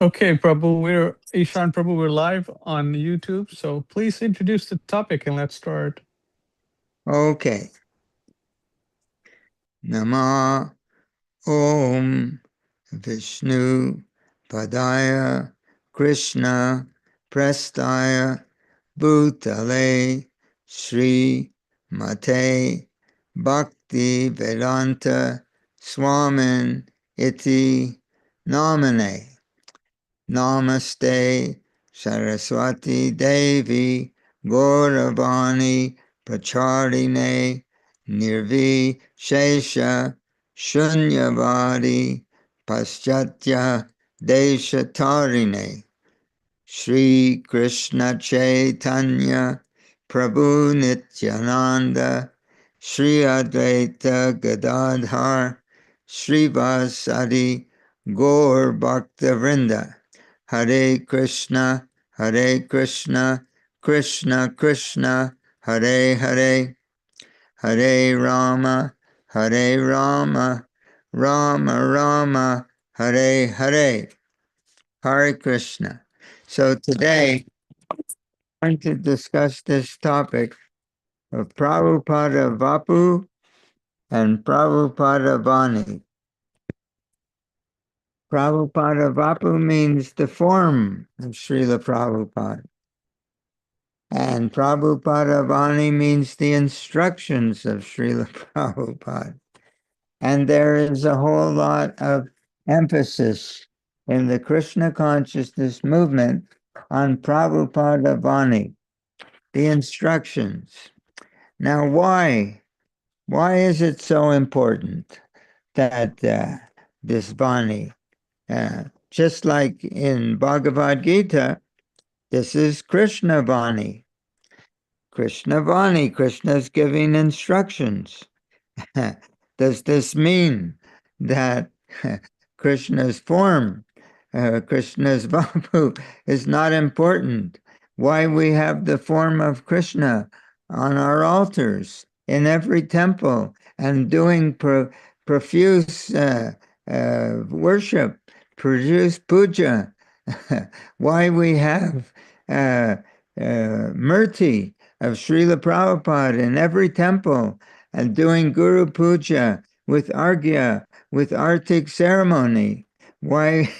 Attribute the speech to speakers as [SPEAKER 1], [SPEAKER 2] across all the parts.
[SPEAKER 1] Okay, Prabhu, Ishan Prabhu, we're live on YouTube, so please introduce the topic and let's start.
[SPEAKER 2] Okay. Nama Om Vishnu Padaya Krishna Prestaya Bhutale Sri Mate Bhakti Vedanta Swamin Iti Namane. Namaste Saraswati Devi Gauravani Pracharine Nirvi Shesha Shunyavadi Paschatya Deshatarine Shri Krishna Chaitanya Prabhu Nityananda Shri Advaita Gadadhar Shri Vasadi Gaur Bhakta Hare Krishna, Krishna Krishna, Hare Hare, Hare Rama, Rama Rama, Hare Hare, Hare Krishna. So today, I'm going to discuss this topic of Prabhupada Vapu and Prabhupada Vani. Prabhupada Vapu means the form of Srila Prabhupada. And Prabhupada Vani means the instructions of Srila Prabhupada. And there is a whole lot of emphasis in the Krishna consciousness movement on Prabhupada Vani, the instructions. Now, why? Why is it so important that this Vani, just like in Bhagavad Gita, this is Krishna Vani. Krishna Vani, Krishna's giving instructions. Does this mean that Krishna's form, Krishna's Vapu, is not important? Why we have the form of Krishna on our altars in every temple and doing profuse worship, profuse puja? Why we have Murti of Srila Prabhupada in every temple and doing Guru Puja with Argya, with Artik ceremony. Why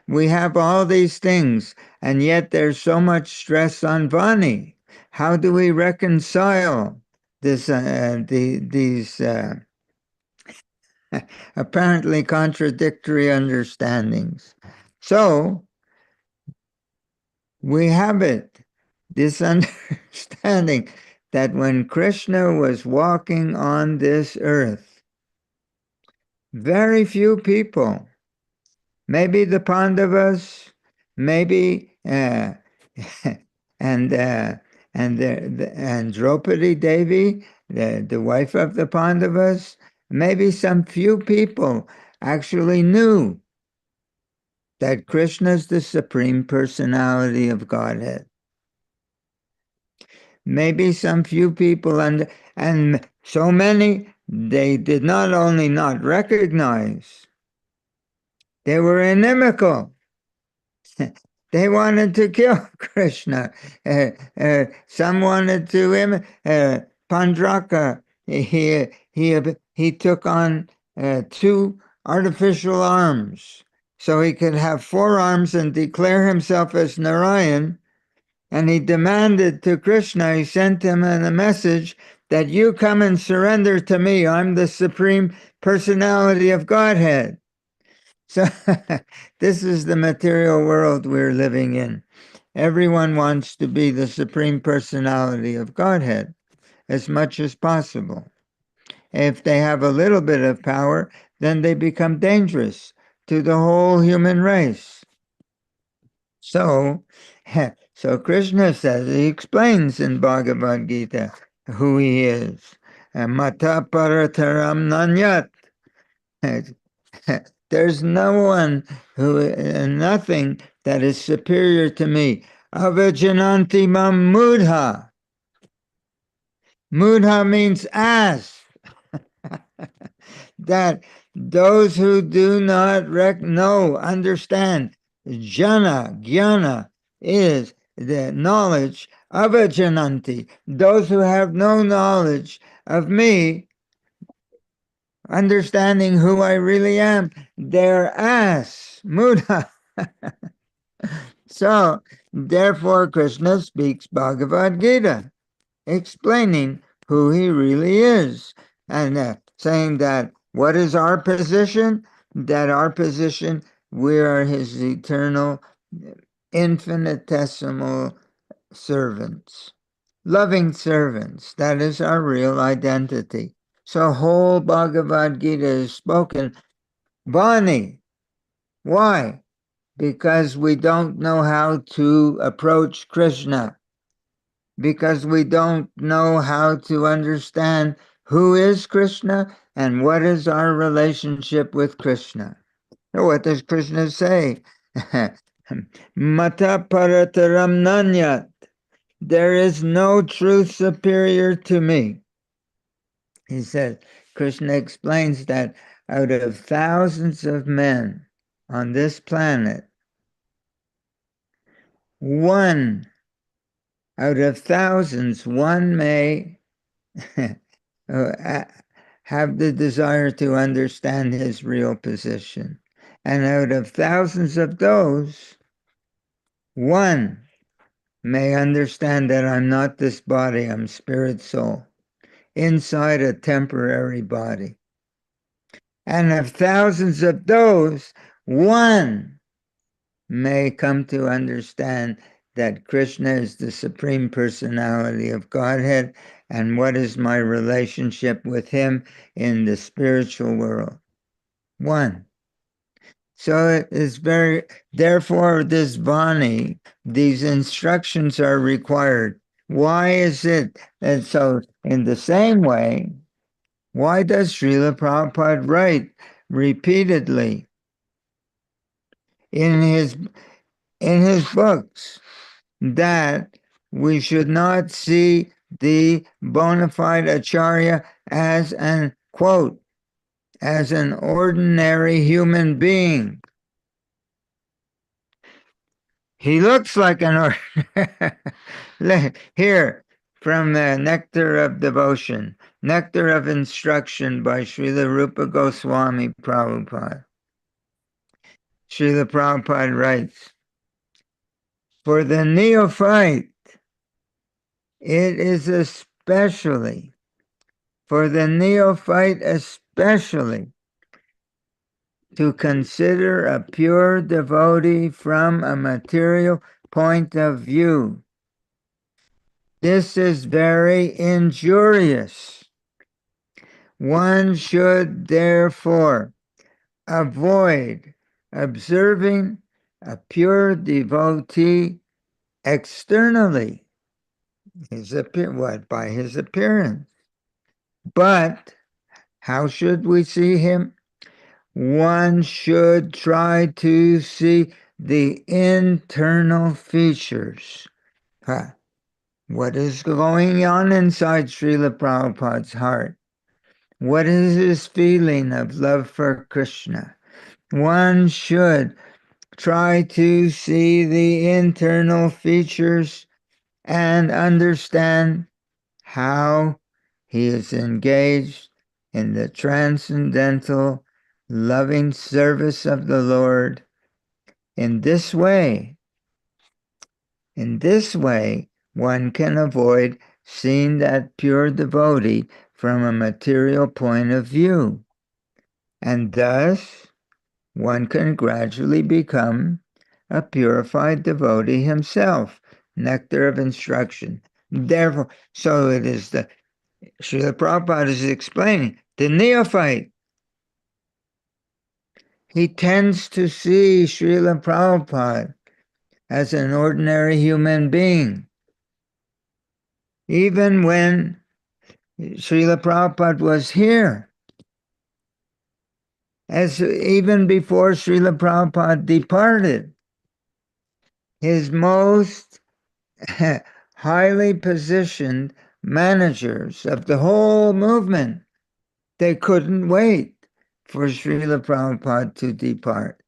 [SPEAKER 2] we have all these things, and yet there's so much stress on Vani. How do we reconcile these apparently contradictory understandings? So we have this understanding that when Krishna was walking on this earth, very few people, maybe the Pandavas, maybe and Draupadi Devi, the wife of the Pandavas, maybe some few people actually knew that Krishna is the Supreme Personality of Godhead. Maybe some few people, and so many, they did not only not recognize, they were inimical. They wanted to kill Krishna. Some wanted to Pandraka. He took on 2 artificial arms, so he could have 4 arms and declare himself as Narayan. And he demanded to Krishna, he sent him a message that you come and surrender to me. I'm the Supreme Personality of Godhead. So this is the material world we're living in. Everyone wants to be the Supreme Personality of Godhead as much as possible. If they have a little bit of power, then they become dangerous to the whole human race. So Krishna says, he explains in Bhagavad Gita who he is. Mata parataram nanyat. There's no one nothing that is superior to me. Avajananti mam mudha. Mudha means ask. That those who do not understand, jnana is the knowledge of a jananti. Those who have no knowledge of me, understanding who I really am, they're ass, muda. So, therefore, Krishna speaks Bhagavad Gita, explaining who he really is, and saying that what is our position? That our position, we are his eternal, infinitesimal servants, loving servants. That is our real identity. So, whole Bhagavad Gita is spoken Vani. Why? Because we don't know how to approach Krishna, because we don't know how to understand who is Krishna and what is our relationship with Krishna. So what does Krishna say? Mata parataram nanyat. There is no truth superior to me. He says, Krishna explains that out of thousands of men on this planet, one out of thousands, one may have the desire to understand his real position. And out of thousands of those, one may understand that I'm not this body, I'm spirit soul, inside a temporary body. And of thousands of those, one may come to understand that Krishna is the Supreme Personality of Godhead, and what is my relationship with him in the spiritual world. One. So it is therefore this Vani, these instructions are required. Why is it? And so in the same way, why does Srila Prabhupada write repeatedly in his books that we should not see the bona fide acharya as an, quote, as an ordinary human being? He looks like an ordinary. Here, from the Nectar of Devotion, Nectar of Instruction by Srila Rupa Goswami Prabhupada. Srila Prabhupada writes, for the neophyte, it is especially, for the neophyte especially, to consider a pure devotee from a material point of view. This is very injurious. One should therefore avoid observing a pure devotee externally, by his appearance. But how should we see him? One should try to see the internal features. What is going on inside Srila Prabhupada's heart? What is his feeling of love for Krishna? One should try to see the internal features and understand how he is engaged in the transcendental, loving service of the Lord. In this way, one can avoid seeing that pure devotee from a material point of view. And thus, one can gradually become a purified devotee himself. Nectar of Instruction. Therefore, so it is the Srila Prabhupada is explaining, the neophyte, he tends to see Srila Prabhupada as an ordinary human being. Even when Srila Prabhupada was here, even before Srila Prabhupada departed, his most highly positioned managers of the whole movement, they couldn't wait for Srila Prabhupada to depart.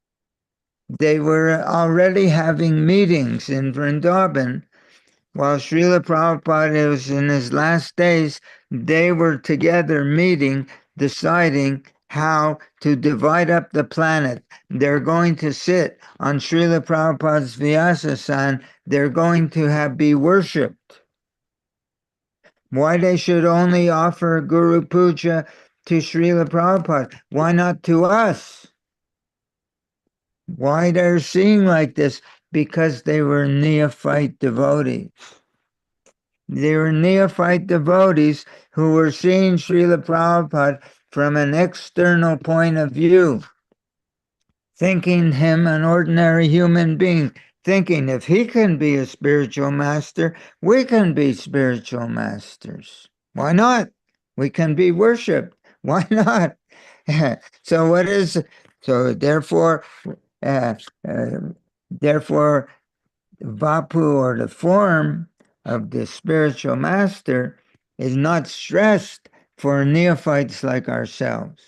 [SPEAKER 2] They were already having meetings in Vrindavan while Srila Prabhupada was in his last days. They were together meeting, deciding how to divide up the planet. They're going to sit on Srila Prabhupada's Vyasasan. They're going to be worshipped. Why they should only offer Guru Puja to Srila Prabhupada? Why not to us? Why they're seeing like this? Because they were neophyte devotees. They were neophyte devotees who were seeing Srila Prabhupada from an external point of view, thinking him an ordinary human being, thinking if he can be a spiritual master, we can be spiritual masters. Why not? We can be worshipped. Why not? So therefore, uh, uh, therefore, Vapu, or the form of the spiritual master, is not stressed for neophytes like ourselves,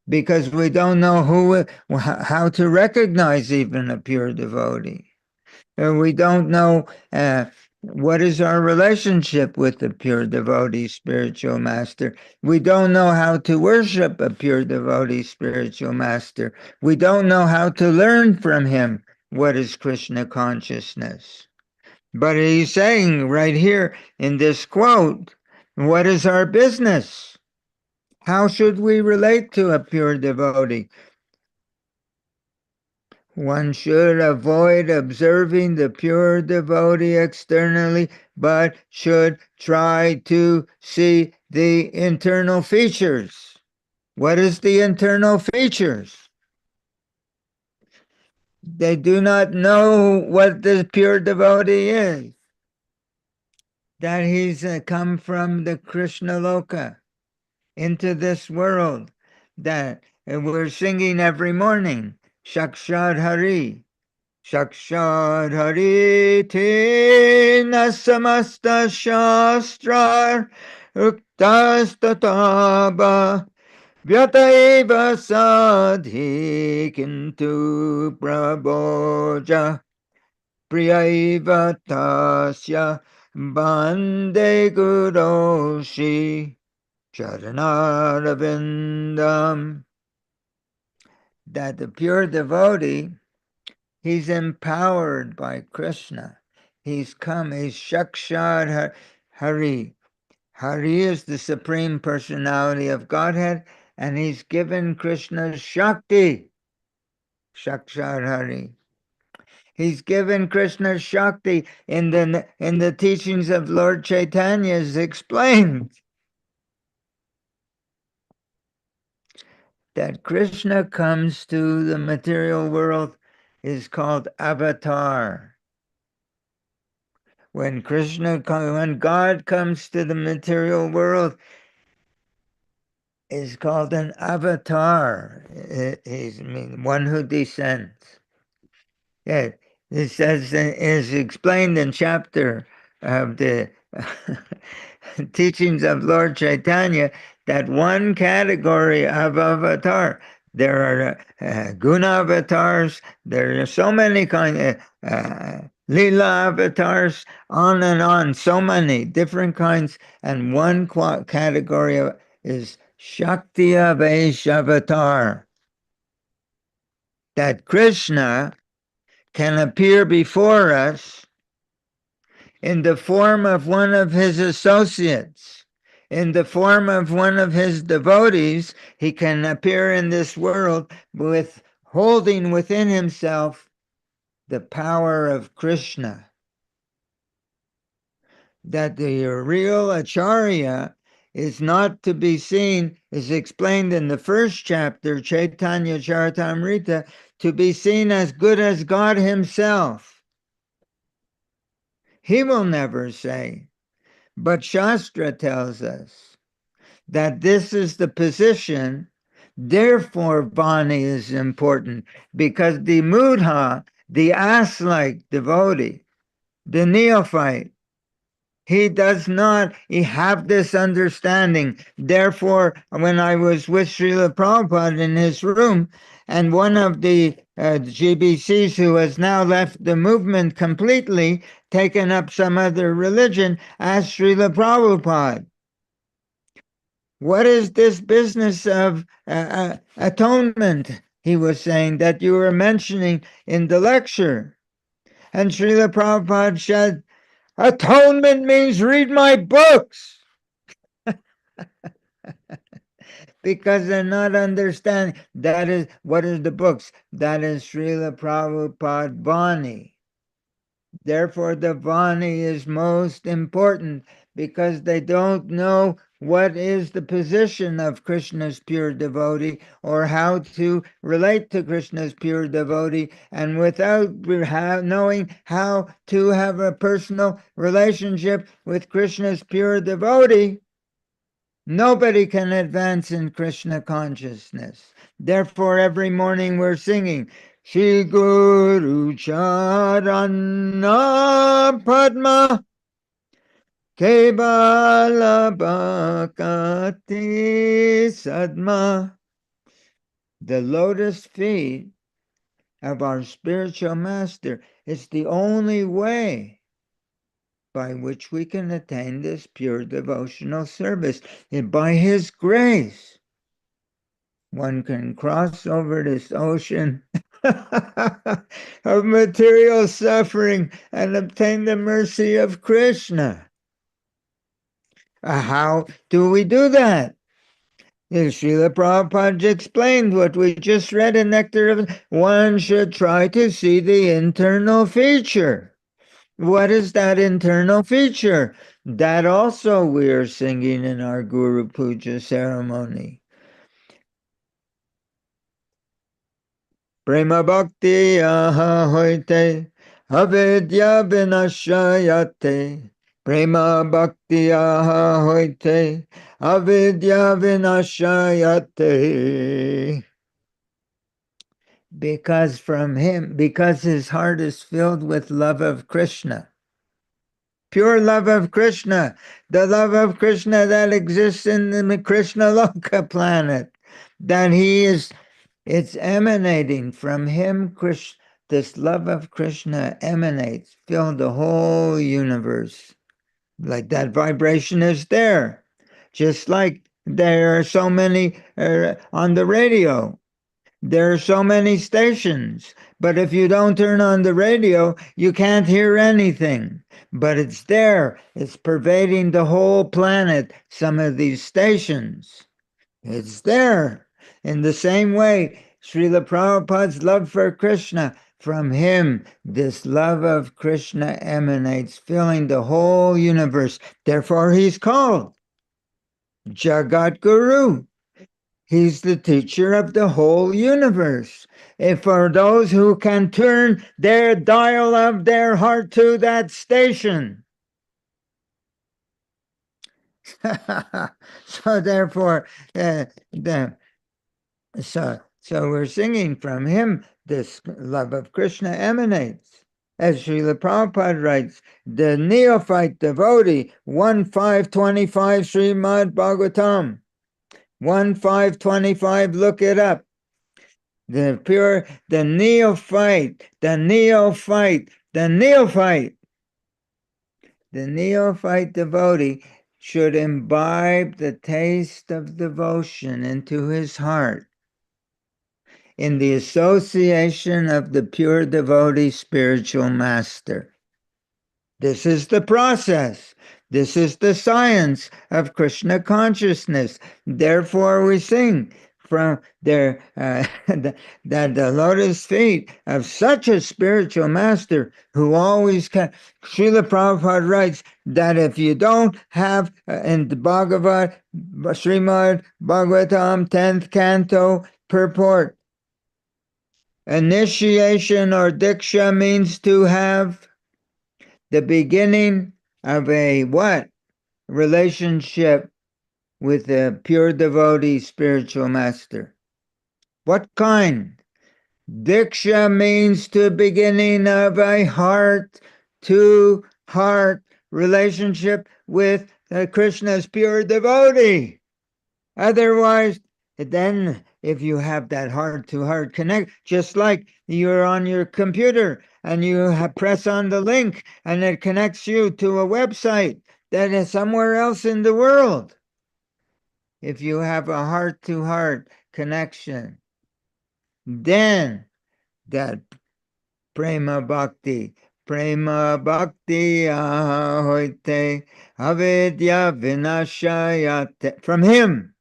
[SPEAKER 2] because we don't know how to recognize even a pure devotee. We don't know what is our relationship with the pure devotee spiritual master. We don't know how to worship a pure devotee spiritual master. We don't know how to learn from him what is Krishna consciousness. But he's saying right here in this quote, what is our business? How should we relate to a pure devotee? One should avoid observing the pure devotee externally, but should try to see the internal features. What is the internal features? They do not know what the pure devotee is. That he's come from the Krishna Loka into this world, that we're singing every morning, Shakshad Hari. Shakshad Hari Tena Samasta Shastra Uktastataba Vyataiva Sadhi Kintu Prabhoja Priyaiva Tasya Bande Guroshi Charanarvindam. That the pure devotee, he's empowered by Krishna. He's Shakshad Hari. Hari is the Supreme Personality of Godhead, and he's given Krishna's Shakti. Shakshad Hari. He's given Krishna's Shakti in the teachings of Lord Chaitanya is explained that Krishna comes to the material world is called avatar. When God comes to the material world, is called an avatar. He's one who descends. Yeah, it says is explained in chapter of the teachings of Lord Chaitanya that one category of avatar. There are guna avatars. There are so many kinds of lila avatars, on and on. So many different kinds, and one category is Shaktiya Vaishavatar. That Krishna can appear before us in the form of one of his associates, in the form of one of his devotees. He can appear in this world with holding within himself the power of Krishna. That the real Acharya is not to be seen, is explained in the first chapter, Chaitanya Charitamrita, to be seen as good as God himself. He will never say, but Shastra tells us that this is the position. Therefore, Vani is important, because the mudha, the ass-like devotee, the neophyte, He does not have this understanding. Therefore, when I was with Srila Prabhupada in his room, and one of the GBCs who has now left the movement completely, taken up some other religion, asked Srila Prabhupada, what is this business of atonement, he was saying, that you were mentioning in the lecture? And Srila Prabhupada said, atonement means read my books. Because they're not understanding. That is, what is the books? That is Srila Prabhupada Vani. Therefore, the Vani is most important because they don't know what is the position of Krishna's pure devotee or how to relate to Krishna's pure devotee. And without knowing how to have a personal relationship with Krishna's pure devotee, nobody can advance in Krishna consciousness. Therefore, every morning we're singing, Shri Guru Charana Padma Kevala Bhakati Sadma. The lotus feet of our spiritual master is the only way by which we can attain this pure devotional service. And by his grace, one can cross over this ocean of material suffering and obtain the mercy of Krishna. How do we do that? Srila Prabhupada explained what we just read in Nectar of... One should try to see the internal feature. What is that internal feature? That also we are singing in our Guru Puja ceremony. Prema bhakti aha hoite, avidya vinashayate. Prema bhakti aha hoite, avidya vinashayate. Because his heart is filled with love of Krishna. Pure love of Krishna, the love of Krishna that exists in the Krishna Loka planet, that it's emanating from him. This love of Krishna emanates, filled the whole universe. Like that vibration is there. Just like there are so many on the radio. There are so many stations, but if you don't turn on the radio, you can't hear anything. But it's there. It's pervading the whole planet, some of these stations. It's there. In the same way, Srila Prabhupada's love for Krishna, from him, this love of Krishna emanates, filling the whole universe. Therefore, he's called Jagat Guru. He's the teacher of the whole universe. If for those who can turn their dial of their heart to that station. So therefore, so we're singing from him, this love of Krishna emanates. As Srila Prabhupada writes, the neophyte devotee, 1.525 Srimad Bhagavatam, 1.525, look it up. The neophyte devotee should imbibe the taste of devotion into his heart in the association of the pure devotee spiritual master. This is the process. This is the science of Krishna consciousness. Therefore we sing from there that the lotus feet of such a spiritual master who always can. Srila Prabhupada writes that if you don't have in the Srimad Bhagavatam 10th canto purport, initiation or diksha means to have the beginning of a what? Relationship with a pure devotee spiritual master. What kind? Diksha means the beginning of a heart-to-heart relationship with Krishna's pure devotee. Otherwise, then if you have that heart-to-heart connect, just like you're on your computer and you press on the link and it connects you to a website that is somewhere else in the world. If you have a heart-to-heart connection, then that prema bhakti ahoite avidya vinashayate. From him,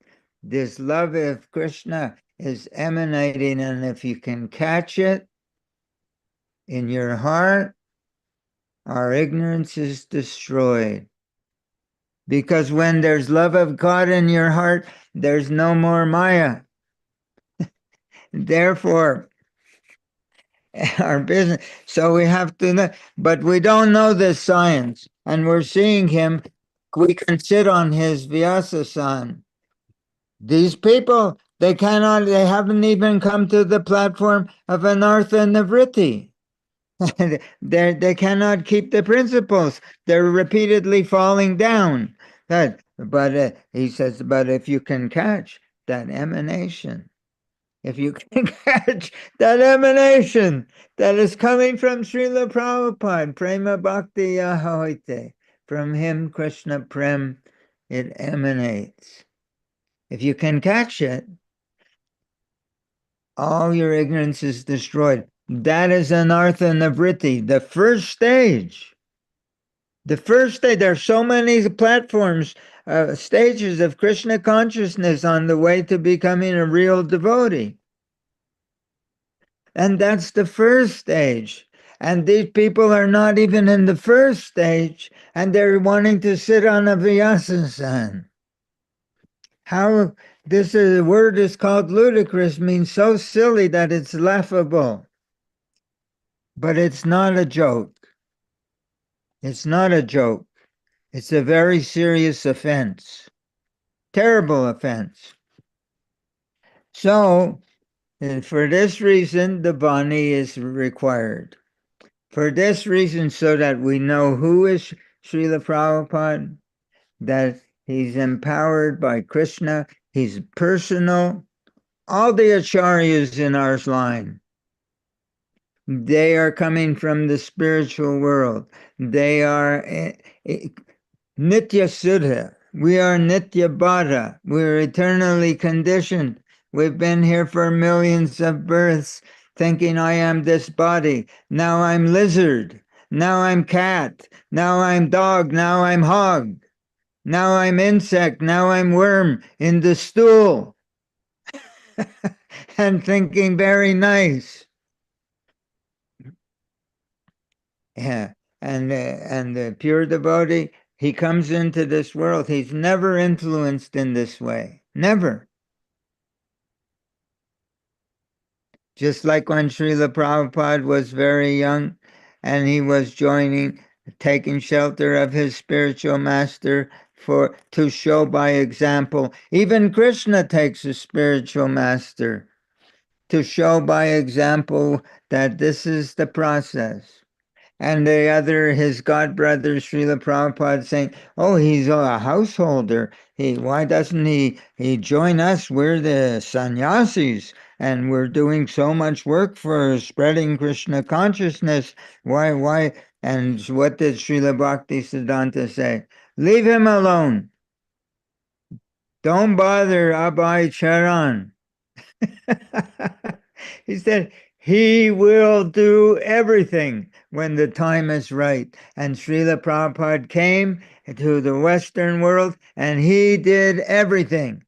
[SPEAKER 2] this love of Krishna is emanating, and if you can catch it in your heart, our ignorance is destroyed. Because when there's love of God in your heart, there's no more Maya. Therefore, our business. So we have to know, but we don't know this science, and we're seeing him. We can sit on his Vyasa-san. These people, they haven't even come to the platform of anartha nivritti. They cannot keep the principles. They're repeatedly falling down. But he says, but if you can catch that emanation, if you can catch that emanation that is coming from Srila Prabhupada, Prema Bhakti Yahoite, from him, Krishna Prem, it emanates. If you can catch it, all your ignorance is destroyed. That is anartha nivritti, the first stage. The first stage, there are so many platforms, stages of Krishna consciousness on the way to becoming a real devotee. And that's the first stage. And these people are not even in the first stage, and they're wanting to sit on a Vyasa-san. How this word is called ludicrous means so silly that it's laughable. But it's not a joke. It's not a joke. It's a very serious offense. Terrible offense. So, for this reason, the Vani is required. For this reason, so that we know who is Srila Prabhupada, that he's empowered by Krishna, he's personal. All the acharyas in our line, they are coming from the spiritual world. They are Nitya Suddha. We are Nitya Bada. We're eternally conditioned. We've been here for millions of births thinking I am this body. Now I'm lizard. Now I'm cat. Now I'm dog. Now I'm hog. Now I'm insect. Now I'm worm in the stool. And thinking very nice. Yeah. And the pure devotee, he comes into this world. He's never influenced in this way. Never. Just like when Srila Prabhupada was very young and he was taking shelter of his spiritual master to show by example. Even Krishna takes a spiritual master to show by example that this is the process. And his godbrother, Srila Prabhupada, saying, oh, he's a householder. Why doesn't he join us? We're the sannyasis, and we're doing so much work for spreading Krishna consciousness. Why? And what did Srila Bhaktisiddhanta say? Leave him alone. Don't bother Abhay Charan. He said, he will do everything when the time is right. And Srila Prabhupada came to the Western world and he did everything.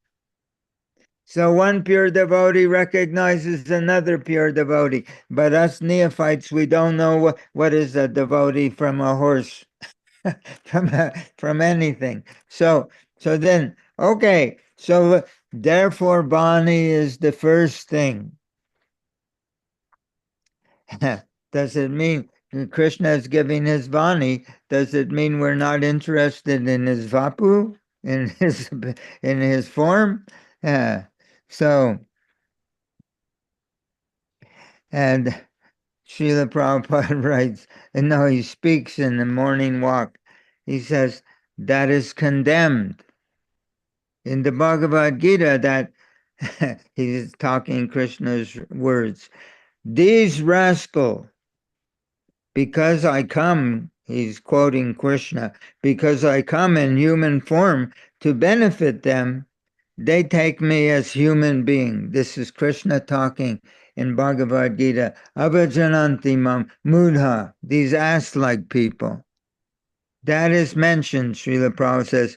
[SPEAKER 2] So one pure devotee recognizes another pure devotee. But us neophytes, we don't know what is a devotee from a horse, from anything. So then, okay, so therefore Vani is the first thing. Does it mean Krishna is giving his Vani? Does it mean we're not interested in his Vapu, in his form? So, and Srila Prabhupada writes, and no, he speaks in the morning walk. he says, that is condemned. In the Bhagavad Gita, that he's talking Krishna's words. These rascals, because I come, he's quoting Krishna, because I come in human form to benefit them, they take me as human being. This is Krishna talking in Bhagavad Gita. Avajananti mam mudha, these ass-like people. That is mentioned, Srila Prabhupada says,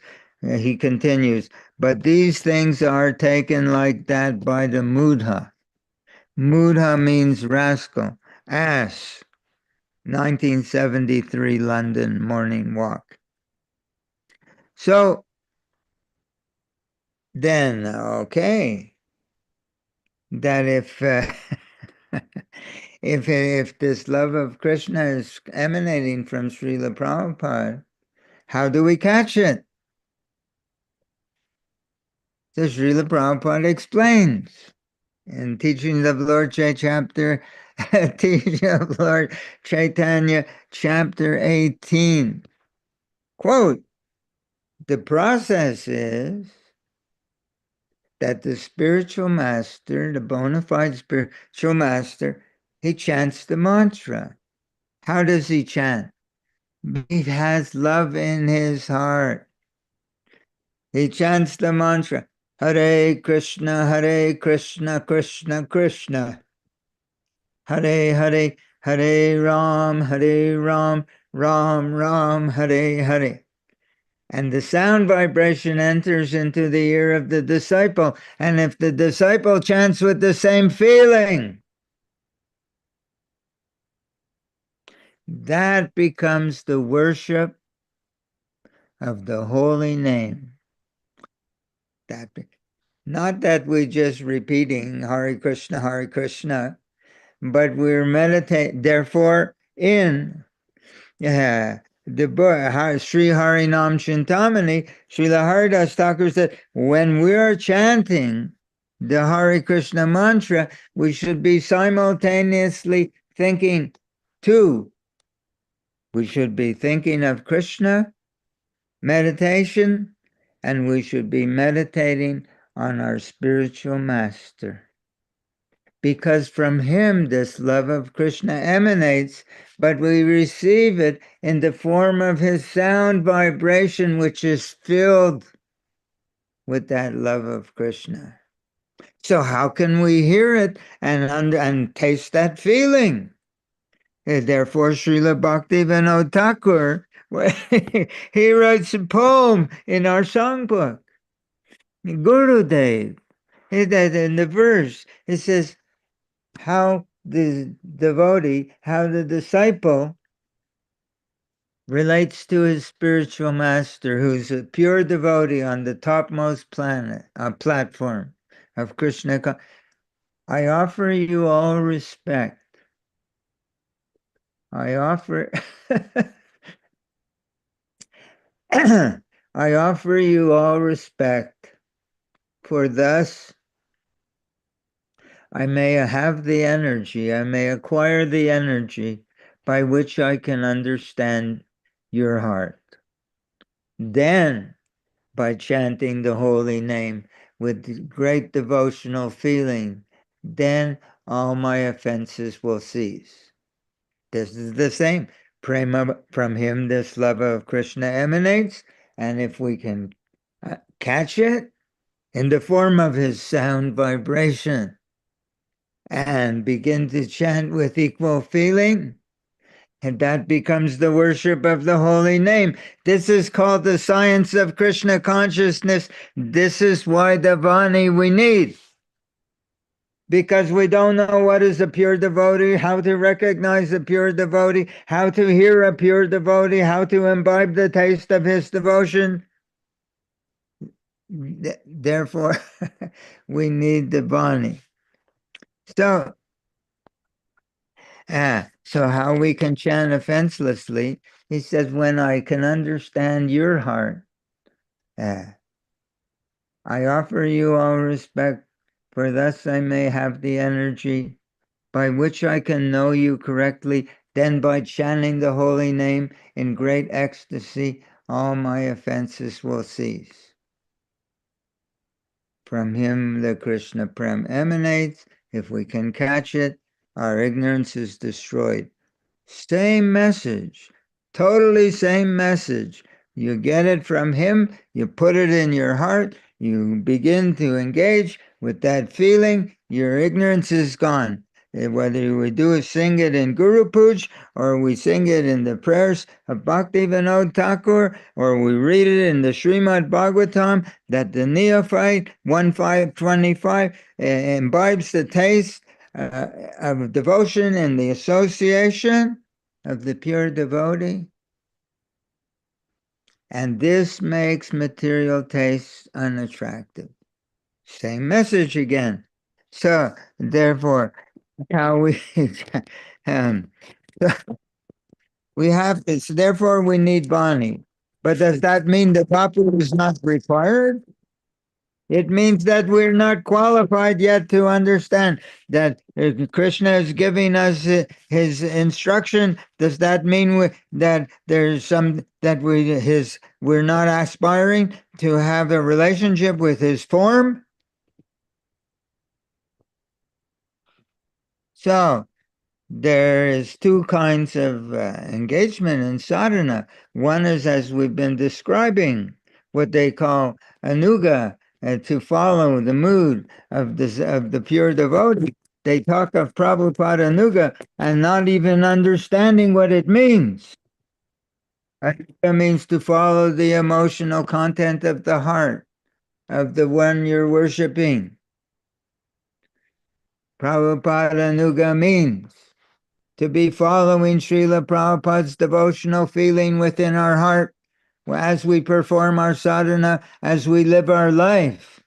[SPEAKER 2] he continues, but these things are taken like that by the mudha. Mudha means rascal, ass. 1973 London Morning Walk. So then, okay, that if this love of Krishna is emanating from Srila Prabhupada, how do we catch it? So Srila Prabhupada explains in Teachings of Lord chapter, Teaching of Lord Chaitanya, chapter 18. Quote, the process is that the spiritual master, the bona fide spiritual master, he chants the mantra. How does he chant? He has love in his heart. He chants the mantra, Hare Krishna, Krishna Krishna. Hare Hare, Hare Ram, Ram Ram, Hare Hare. And the sound vibration enters into the ear of the disciple. And if the disciple chants with the same feeling, that becomes the worship of the holy name. Not that we're just repeating Hare Krishna, but we're meditating. Therefore, in the book, Sri Harinam Chintamani, Srila Haridas Thakur said, when we are chanting the Hare Krishna mantra, we should be simultaneously thinking two. We should be thinking of Krishna, meditation, and we should be meditating on our spiritual master. Because from him this love of Krishna emanates, but we receive it in the form of his sound vibration, which is filled with that love of Krishna. So how can we hear it and taste that feeling? Therefore, Srila Bhaktivinoda Thakur, he writes a poem in our songbook. Gurudev, in the verse, it says, how the devotee, how the disciple relates to his spiritual master, who's a pure devotee on the topmost platform of Krishna. I offer you all respect. I offer I offer you all respect, for thus I may have the energy, I may acquire the energy by which I can understand your heart. Then, by chanting the holy name with great devotional feeling, then all my offenses will cease. This is the same. Prema, from him this love of Krishna emanates, and if we can catch it in the form of his sound vibration, and begin to chant with equal feeling, and that becomes the worship of the holy name. This is called the science of Krishna consciousness. This is why the Vani we need. Because we don't know what is a pure devotee, how to recognize a pure devotee, how to hear a pure devotee, how to imbibe the taste of his devotion. Therefore, we need the Vani. So how we can chant offenselessly? He says, when I can understand your heart, I offer you all respect, for thus I may have the energy by which I can know you correctly. Then by chanting the holy name in great ecstasy, all my offenses will cease. From him the Krishna Prem emanates. If we can catch it, our ignorance is destroyed. Same message, totally same message. You get it from him, you put it in your heart, you begin to engage with that feeling, your ignorance is gone. Whether we sing it in Guru Puj, or we sing it in the prayers of Bhakti Vinod Thakur, or we read it in the Srimad Bhagavatam, that the neophyte 1525 imbibes the taste of devotion and the association of the pure devotee. And this makes material taste unattractive. Same message again. So, therefore, how we we have this, therefore we need Vani. But does that mean the Vapu is not required? It means that we're not qualified yet to understand that Krishna is giving us his instruction. Does that mean that there's some that we're not aspiring to have a relationship with his form? So there is two kinds of engagement in sadhana. One is, as we've been describing, what they call anuga, to follow the mood of the pure devotee. They talk of Prabhupada anuga and not even understanding what it means. Anuga means to follow the emotional content of the heart of the one you're worshiping. Prabhupada anuga means to be following Srila Prabhupada's devotional feeling within our heart as we perform our sadhana, as we live our life.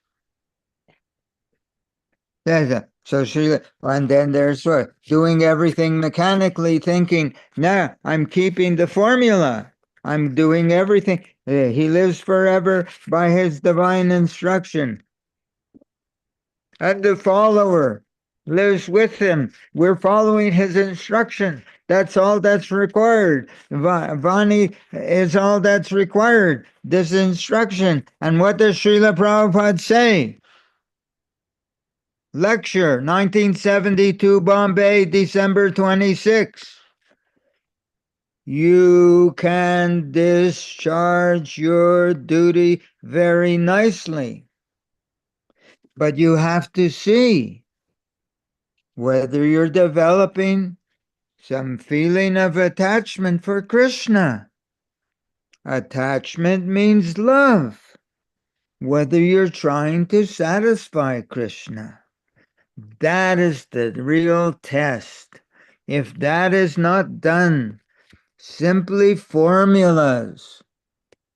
[SPEAKER 2] So Srila, and then there's what? Doing everything mechanically, thinking, nah, I'm keeping the formula. I'm doing everything. He lives forever by his divine instruction. And the follower lives with him. We're following his instruction. That's all that's required. Vani is all that's required. This instruction. And what does Srila Prabhupada say? Lecture, 1972, Bombay, December 26. You can discharge your duty very nicely, but you have to see whether you're developing some feeling of attachment for Krishna. Attachment means love. Whether you're trying to satisfy Krishna. That is the real test. If that is not done, simply formulas.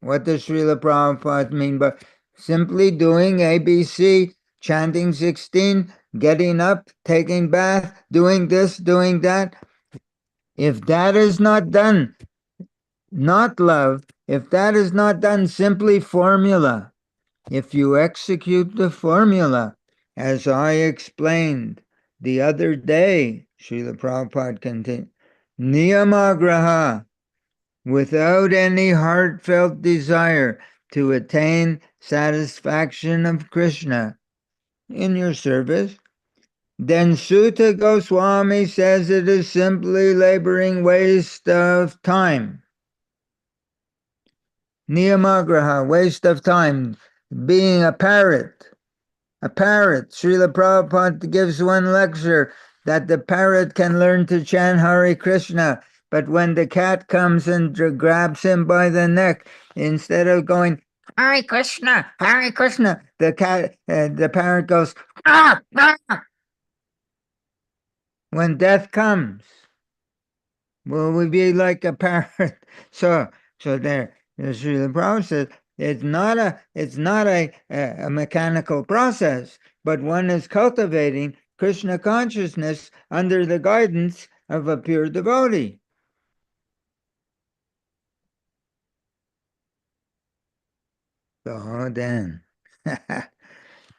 [SPEAKER 2] What does Srila Prabhupada mean by simply doing ABC, chanting 16, getting up, taking bath, doing this, doing that? If that is not done, not love, if that is not done, simply formula. If you execute the formula, as I explained the other day, Srila Prabhupada continued, niyamagraha, without any heartfelt desire to attain satisfaction of Krishna in your service, then Sutta Goswami says it is simply laboring waste of time. Niyamagraha, waste of time, being a parrot. A parrot. Srila Prabhupada gives one lecture that the parrot can learn to chant Hare Krishna, but when the cat comes and grabs him by the neck, instead of going Hare Krishna, the parrot goes ah, ah. When death comes, will we be like a parrot? So there, Srila Prabhupada says, it's not a mechanical process, but one is cultivating Krishna consciousness under the guidance of a pure devotee. So then,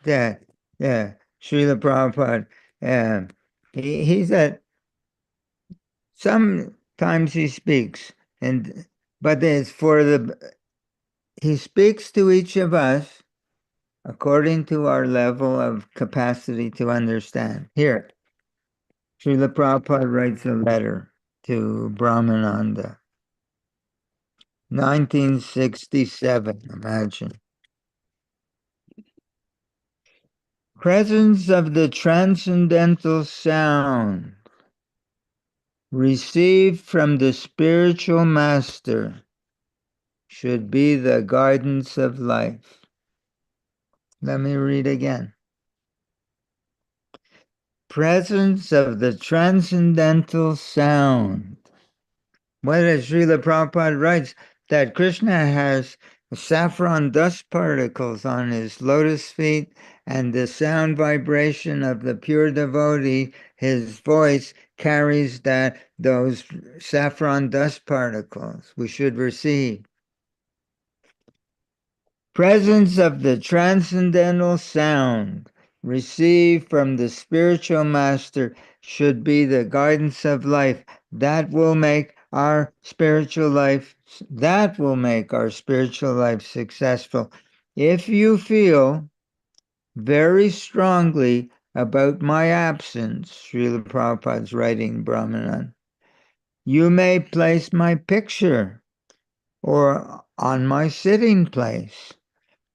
[SPEAKER 2] that Srila Prabhupada, he said, sometimes he speaks, but it's for the he speaks to each of us according to our level of capacity to understand. Here, Srila Prabhupada writes a letter to Brahmananda. 1967, imagine. Presence of the transcendental sound received from the spiritual master should be the guidance of life. Let me read again. Presence of the transcendental sound. What does Srila Prabhupada writes that Krishna has saffron dust particles on his lotus feet, and the sound vibration of the pure devotee, his voice carries those saffron dust particles we should receive. Presence of the transcendental sound received from the spiritual master should be the guidance of life. That will make our spiritual life successful. If you feel very strongly about my absence, Srila Prabhupada's writing Brahmanan, you may place my picture or on my sitting place.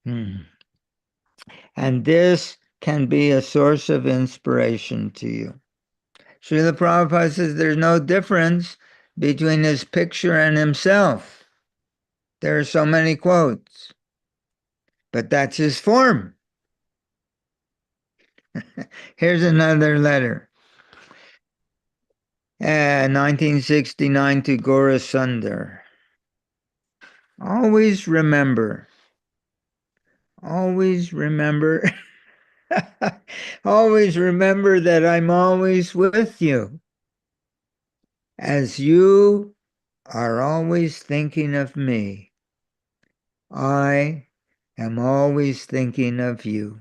[SPEAKER 2] And this can be a source of inspiration to you. Srila Prabhupada says there's no difference between his picture and himself. There are so many quotes, but that's his form. Here's another letter. 1969 to Gora Sundar. Always remember, always remember that I'm always with you, as you are always thinking of me. I am always thinking of you.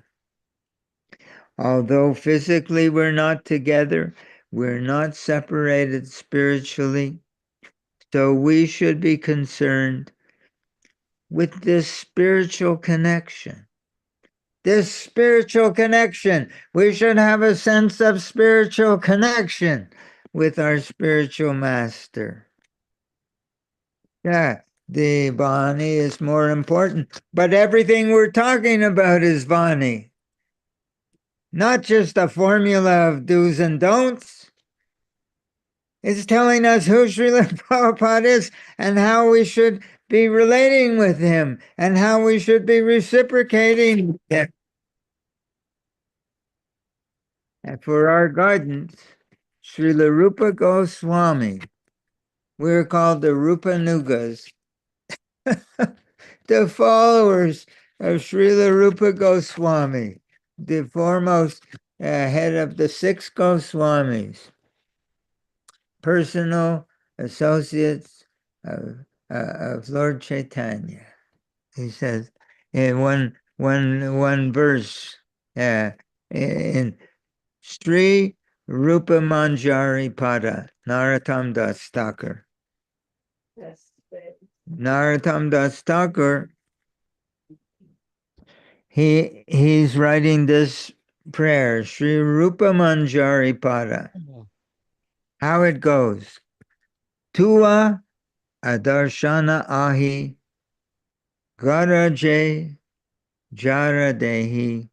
[SPEAKER 2] Although physically we're not together, we're not separated spiritually, so we should be concerned with this spiritual connection. This spiritual connection. We should have a sense of spiritual connection with our spiritual master. Yeah, the Vani is more important, but everything we're talking about is Vani. Not just a formula of do's and don'ts. It's telling us who Srila Prabhupada is and how we should be relating with him and how we should be reciprocating with him. And for our guidance, Srila Rupa Goswami, we're called the Rupa Nugas, the followers of Srila Rupa Goswami, the foremost head of the 6 Goswamis, personal associates of Lord Chaitanya. He says in one verse in Sri Rupa Manjari Pada, Narottam Das Thakur. Narottam Das Thakur, he's writing this prayer, Sri Rupa Manjari Pada. How it goes. Tua adarshana ahi garaje jaradehi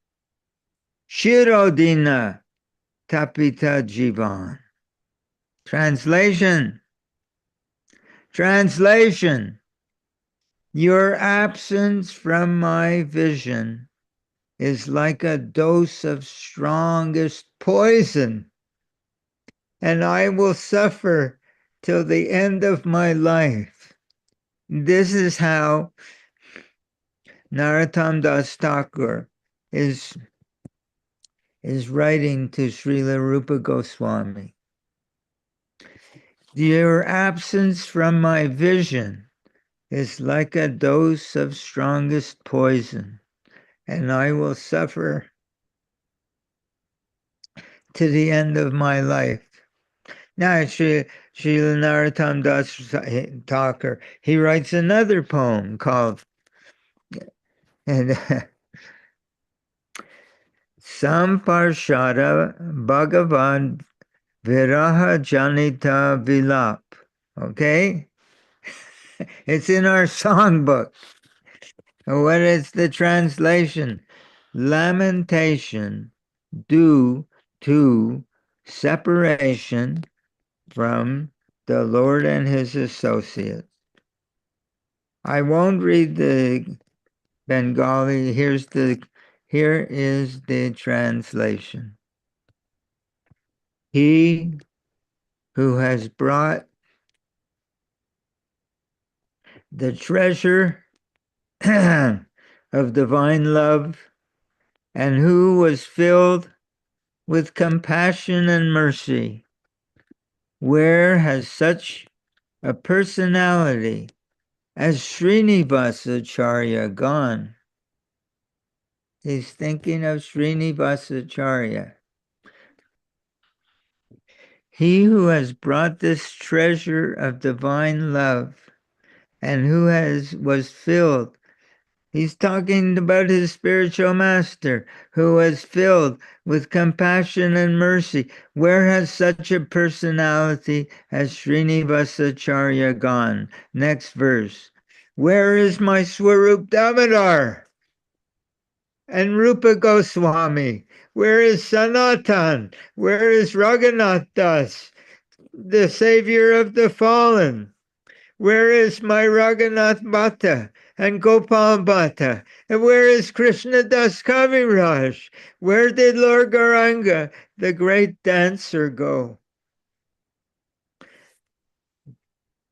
[SPEAKER 2] shirodina tapita jivan. Translation. Your absence from my vision is like a dose of strongest poison, and I will suffer till the end of my life. This is how Narottam Das Thakur is writing to Srila Rupa Goswami. Your absence from my vision is like a dose of strongest poison, and I will suffer to the end of my life. Now, Srila Narottam Das Thakur, he writes another poem called And Samparshada Bhagavad Viraha Janita Vilap. Okay? It's in our songbook. What is the translation? Lamentation due to separation from the Lord and his associates. I won't read the Bengali. Here is the translation. He who has brought the treasure of divine love and who was filled with compassion and mercy, where has such a personality as Srinivasacharya gone? He's thinking of Srinivasacharya. He who has brought this treasure of divine love and who was filled. He's talking about his spiritual master who was filled with compassion and mercy. Where has such a personality as Srinivasacharya gone? Next verse. Where is my Swarup Damodar and Rupa Goswami? Where is Sanatan? Where is Raghunath Das, the savior of the fallen? Where is my Raghunath Bhatta and Gopal Bhatta? And where is Krishna Das Kaviraj? Where did Lord Gauranga, the great dancer, go?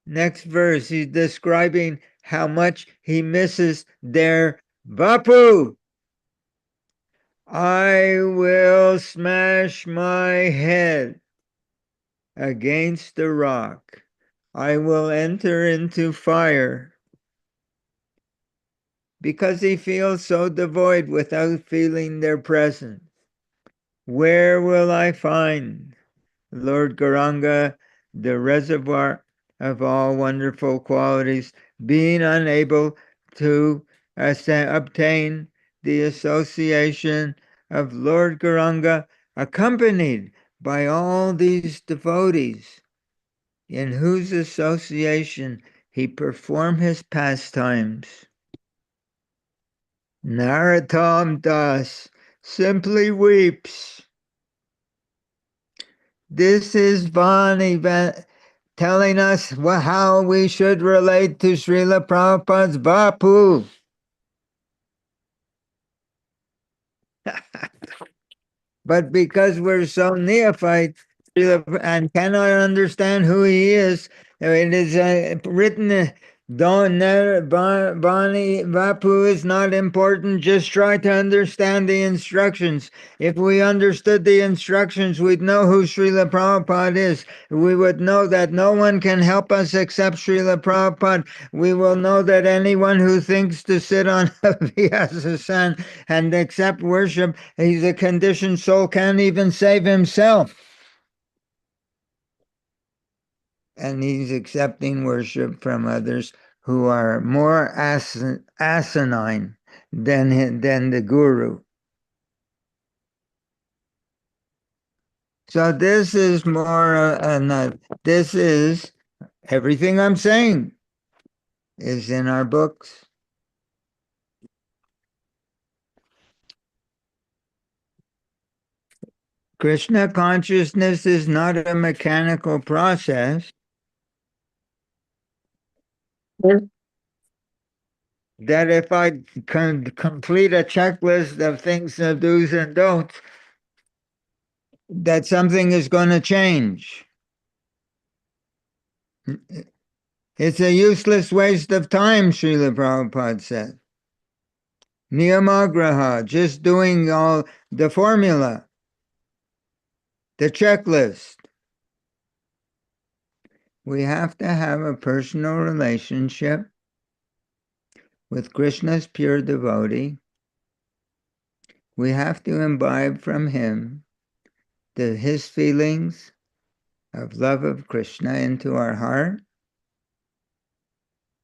[SPEAKER 2] Next verse, he's describing how much he misses their Vapu. I will smash my head against the rock. I will enter into fire. Because he feels so devoid without feeling their presence. Where will I find Lord Gauranga, the reservoir of all wonderful qualities, being unable to obtain the association of Lord Gauranga, accompanied by all these devotees, in whose association he performed his pastimes? Narottam Das simply weeps. This is Vani telling us how we should relate to Srila Prabhupada's Vapu. But because we're so neophyte and cannot understand who he is, it is written, Bani Vapu is not important, just try to understand the instructions. If we understood the instructions, we'd know who Srila Prabhupada is. We would know that no one can help us except Srila Prabhupada. We will know that anyone who thinks to sit on a Vyasa and accept worship, he's a conditioned soul, can't even save himself. And he's accepting worship from others who are more asinine than the guru. So this is more, this is everything I'm saying is in our books. Krishna consciousness is not a mechanical process. That if I complete a checklist of things to do's and don'ts, that something is going to change. It's a useless waste of time, Srila Prabhupada said. Niyamagraha, just doing all the formula, the checklist. We have to have a personal relationship with Krishna's pure devotee. We have to imbibe from him his feelings of love of Krishna into our heart.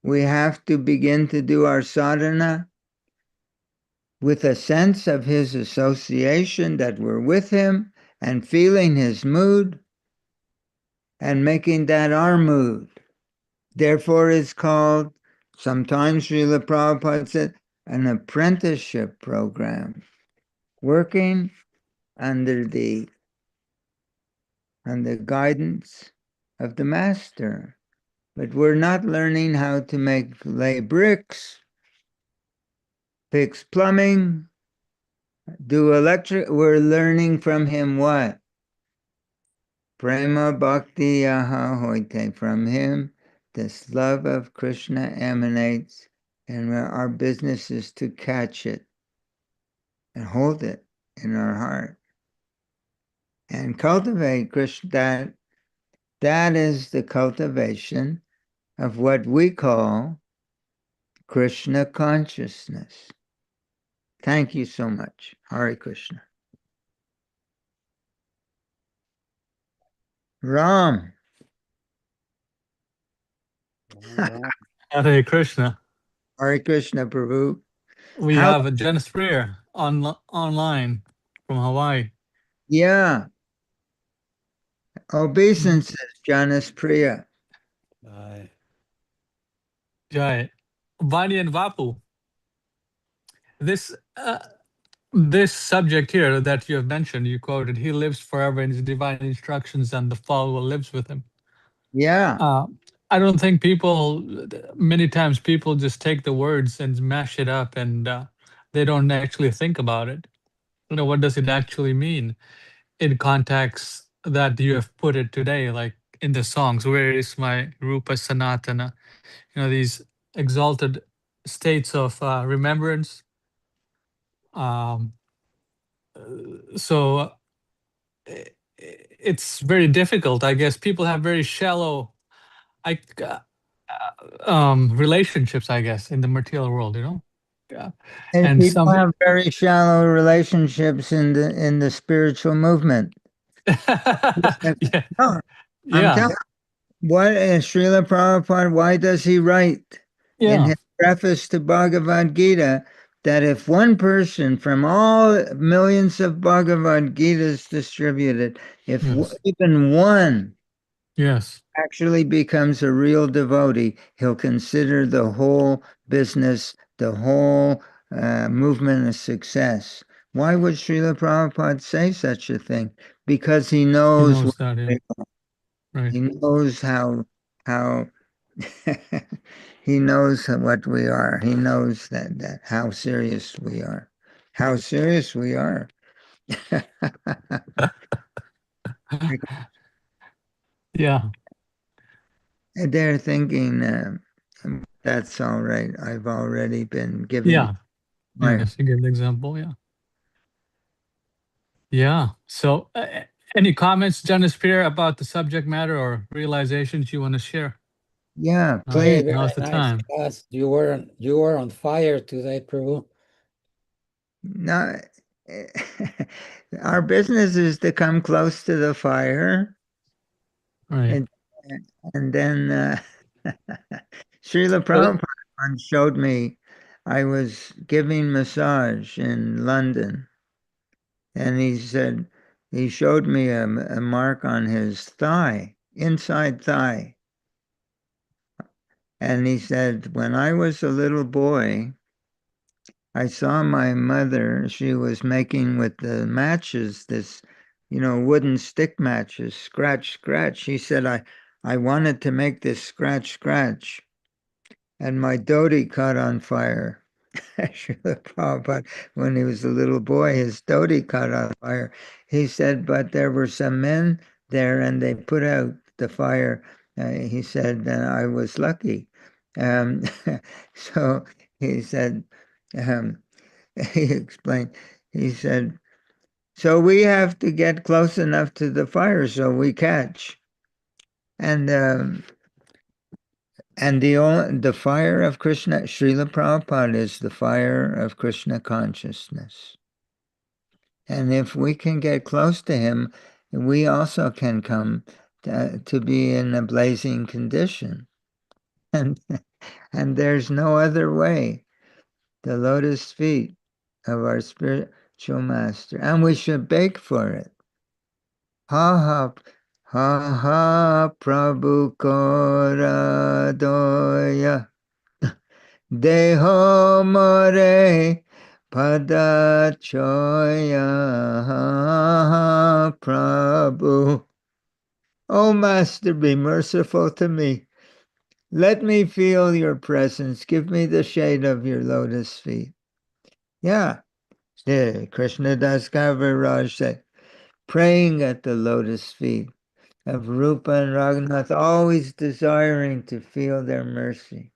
[SPEAKER 2] We have to begin to do our sadhana with a sense of his association that we're with him and feeling his mood and making that our mood. Therefore, it's called, sometimes Srila Prabhupada said, an apprenticeship program, working under the guidance of the master. But we're not learning how to lay bricks, fix plumbing, do electric. We're learning from him what? Prema Bhakti Aha Hoite. From him, this love of Krishna emanates, and our business is to catch it and hold it in our heart and cultivate Krishna. That is the cultivation of what we call Krishna consciousness. Thank you so much. Hare Krishna. Ram.
[SPEAKER 1] Hare Krishna.
[SPEAKER 2] Hare Krishna, Prabhu.
[SPEAKER 1] We
[SPEAKER 2] How?
[SPEAKER 1] have a Janice Freer online from Hawaii.
[SPEAKER 2] Yeah. Obeisances, Janice Priya.
[SPEAKER 1] Jai. Vani and Vapu. This subject here that you have mentioned, you quoted, he lives forever in his divine instructions and the follower lives with him.
[SPEAKER 2] Yeah.
[SPEAKER 1] I don't think many times people just take the words and mash it up and they don't actually think about it. What does it actually mean in context that you have put it today, like in the songs, where is my Rupa Sanatana? These exalted states of remembrance. Um, so it's very difficult. I guess people have very shallow like relationships, I guess, in the material world, Yeah.
[SPEAKER 2] And
[SPEAKER 1] And
[SPEAKER 2] people
[SPEAKER 1] some
[SPEAKER 2] have very shallow relationships in the spiritual movement.
[SPEAKER 1] yeah,
[SPEAKER 2] No, I'm
[SPEAKER 1] yeah,
[SPEAKER 2] telling what is Srila Prabhupada, why does he write in
[SPEAKER 1] yeah,
[SPEAKER 2] his preface to Bhagavad Gita that if one person from all millions of Bhagavad Gitas distributed, if
[SPEAKER 1] yes,
[SPEAKER 2] even one
[SPEAKER 1] yes,
[SPEAKER 2] actually becomes a real devotee, he'll consider the whole business, the whole movement a success. Why would Srila Prabhupada say such a thing? Because he
[SPEAKER 1] he
[SPEAKER 2] knows
[SPEAKER 1] knows that, yeah, right.
[SPEAKER 2] he knows how he knows what we are. He knows that how serious we are. How serious we are.
[SPEAKER 1] Yeah,
[SPEAKER 2] They're thinking that's all right. I've already been giving
[SPEAKER 1] yeah,
[SPEAKER 2] my
[SPEAKER 1] yes, you give the example, yeah. Yeah. So any comments, Janice Spear, about the subject matter or realizations you want to share?
[SPEAKER 2] yeah,
[SPEAKER 3] Hey,
[SPEAKER 2] please.
[SPEAKER 3] very
[SPEAKER 1] Now's the
[SPEAKER 3] nice.
[SPEAKER 1] time.
[SPEAKER 3] Yes, you were on fire today, Prabhu.
[SPEAKER 2] No, our business is to come close to the fire,
[SPEAKER 1] Right.
[SPEAKER 2] and then Srila
[SPEAKER 3] Well,
[SPEAKER 2] Prabhupada once showed me. I was giving massage in London, and he showed me a mark on his thigh, inside thigh, and he said, when I was a little boy, I saw my mother, she was making with the matches this, wooden stick matches, scratch, scratch. She said, I wanted to make this scratch, scratch. And my dhoti caught on fire. Srila Prabhupada, when he was a little boy, his dhoti caught on fire. He said, but there were some men there and they put out the fire. He said, I was lucky. Um, so he said, um, he explained, he said, so we have to get close enough to the fire so we catch. And the fire of Krishna, Srila Prabhupada is the fire of Krishna consciousness. And if we can get close to him, we also can come to be in a blazing condition. And, and there's no other way. The lotus feet of our spiritual master, and we should beg for it. Ha ha, ha ha, Prabhu Kora Doya, Deho More Pada Choya, ha ha, Prabhu. O Master, be merciful to me. Let me feel your presence. Give me the shade of your lotus feet. Yeah, Krishna Das Kaviraj said, praying at the lotus feet of Rupa and Raghunath, always desiring to feel their mercy.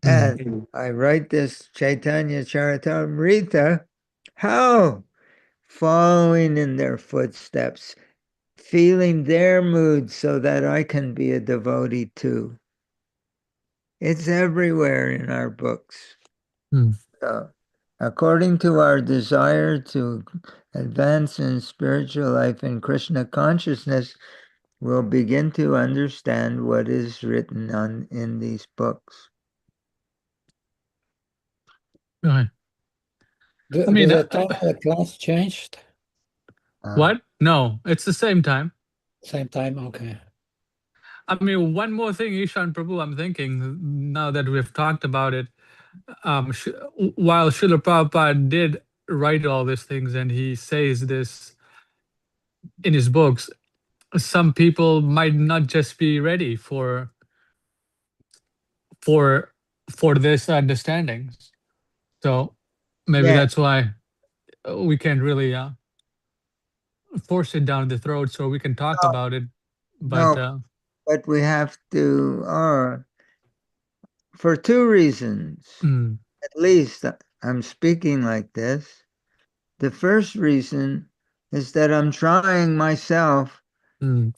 [SPEAKER 2] And I write this Chaitanya Charitamrita, how? Following in their footsteps, feeling their moods so that I can be a devotee too. It's everywhere in our books. So, according to our desire to advance in spiritual life and Krishna consciousness, we'll begin to understand what is written in these books.
[SPEAKER 1] Right.
[SPEAKER 3] Do,
[SPEAKER 1] I
[SPEAKER 3] do
[SPEAKER 1] mean,
[SPEAKER 3] the time of the class changed?
[SPEAKER 1] what? No, it's the same time.
[SPEAKER 3] Same time? Okay.
[SPEAKER 1] I mean, one more thing, Ishan Prabhu, I'm thinking now that we've talked about it. While Srila Prabhupada did write all these things and he says this in his books, some people might not just be ready for for this understandings. So maybe
[SPEAKER 2] Yeah,
[SPEAKER 1] that's why we can't really force it down the throat. So we can talk
[SPEAKER 2] no,
[SPEAKER 1] about it, but
[SPEAKER 2] no, but we have to, for two reasons.
[SPEAKER 1] mm,
[SPEAKER 2] At least I'm speaking like this. The first reason is that I'm trying myself
[SPEAKER 1] mm,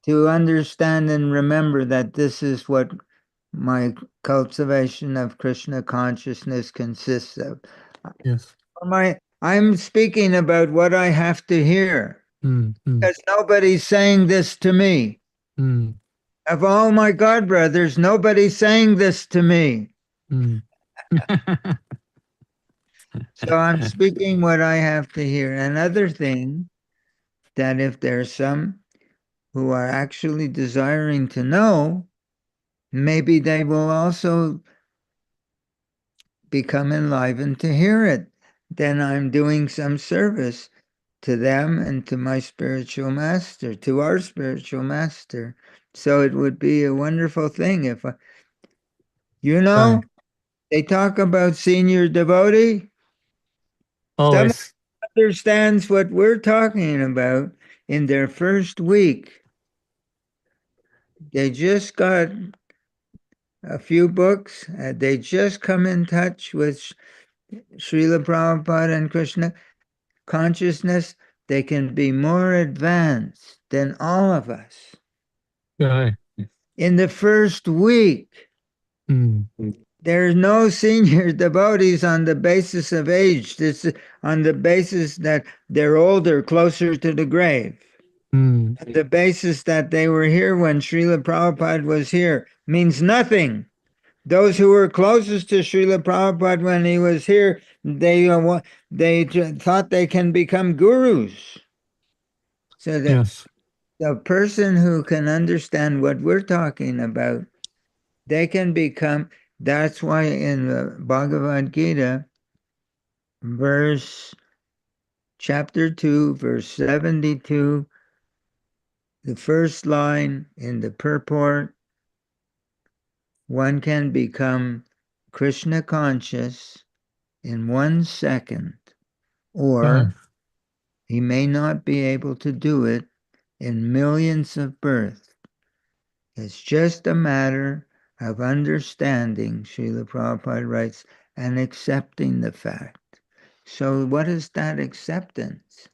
[SPEAKER 2] to understand and remember that this is what my cultivation of Krishna consciousness consists of.
[SPEAKER 1] yes,
[SPEAKER 2] I'm speaking about what I have to hear
[SPEAKER 1] mm, mm,
[SPEAKER 2] because nobody's saying this to me.
[SPEAKER 1] mm,
[SPEAKER 2] Of all my God brothers, nobody's saying this to me.
[SPEAKER 1] mm.
[SPEAKER 2] So I'm speaking what I have to hear. Another thing, that if there's some who are actually desiring to know, maybe they will also become enlivened to hear it. Then I'm doing some service to them and to my spiritual master, to our spiritual master. So it would be a wonderful thing if,
[SPEAKER 1] Right.
[SPEAKER 2] they talk about senior devotee. Someone
[SPEAKER 1] Always.
[SPEAKER 2] understands what we're talking about in their first week. They just got a few books. They just come in touch with Srila Prabhupada and Krishna consciousness. They can be more advanced than all of us.
[SPEAKER 1] Right.
[SPEAKER 2] In the first week,
[SPEAKER 1] Mm,
[SPEAKER 2] there's no senior devotees on the basis of age. This is on the basis that they're older, closer to the grave.
[SPEAKER 1] mm,
[SPEAKER 2] The basis that they were here when Srila Prabhupada was here means nothing. Those who were closest to Srila Prabhupada when he was here, they thought they can become gurus. So
[SPEAKER 1] yes.
[SPEAKER 2] the person who can understand what we're talking about, they can become. That's why in the Bhagavad Gita, verse chapter 2, verse 72, the first line in the purport, one can become Krishna conscious in 1 second,
[SPEAKER 1] Right.
[SPEAKER 2] or he may not be able to do it in millions of births. It's just a matter of understanding, Srila Prabhupada writes, and accepting the fact. So what is that acceptance?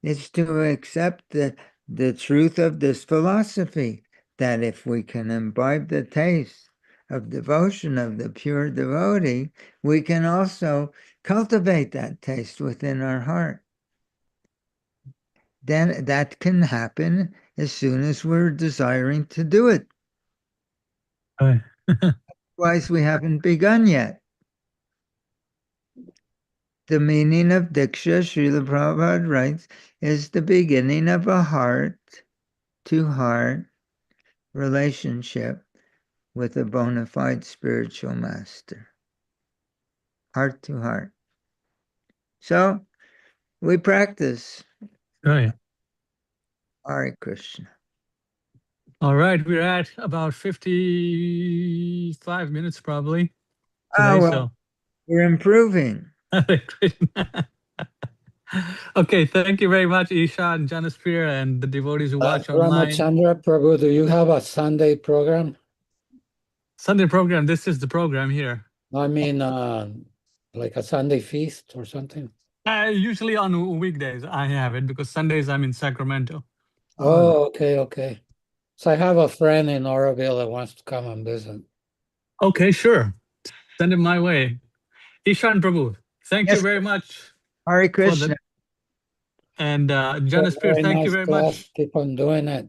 [SPEAKER 2] It's to accept the truth of this philosophy, that if we can imbibe the taste of devotion of the pure devotee, we can also cultivate that taste within our heart. Then that can happen as soon as we're desiring to do it.
[SPEAKER 1] Right.
[SPEAKER 2] Otherwise, we haven't begun yet. The meaning of Diksha, Srila Prabhupada writes, is the beginning of a heart-to-heart relationship with a bona fide spiritual master. Heart to heart. So, we practice.
[SPEAKER 1] Oh, yeah.
[SPEAKER 2] Hare Krishna.
[SPEAKER 1] All right, we're at about 55 minutes probably
[SPEAKER 2] Ah,
[SPEAKER 1] today,
[SPEAKER 2] well,
[SPEAKER 1] so
[SPEAKER 2] we're improving.
[SPEAKER 1] Hare Krishna. Okay, thank you very much, Isha and Janasphere and the devotees who watch online.
[SPEAKER 3] Ramachandra Prabhu, do you have a Sunday program?
[SPEAKER 1] Sunday program, this is the program here.
[SPEAKER 3] I mean, like a Sunday feast or something?
[SPEAKER 1] Usually on weekdays I have it because Sundays I'm in Sacramento.
[SPEAKER 3] Oh, okay. So I have a friend in Oroville that wants to come and visit.
[SPEAKER 1] Okay, sure. Send it my way. Ishan Prabhu, thank you
[SPEAKER 2] Yes.
[SPEAKER 1] very much.
[SPEAKER 2] Hare Krishna.
[SPEAKER 1] And Janasphere,
[SPEAKER 3] Very
[SPEAKER 1] thank you
[SPEAKER 3] nice
[SPEAKER 1] very
[SPEAKER 3] class.
[SPEAKER 1] much.
[SPEAKER 3] Keep on doing it,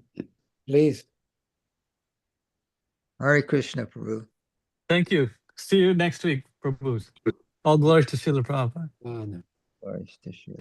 [SPEAKER 3] please.
[SPEAKER 2] Hare Krishna, Prabhu.
[SPEAKER 1] Thank you. See you next week, Prabhu. All glories to Srila Prabhupada.
[SPEAKER 3] Ah, no.
[SPEAKER 2] Glories to Srila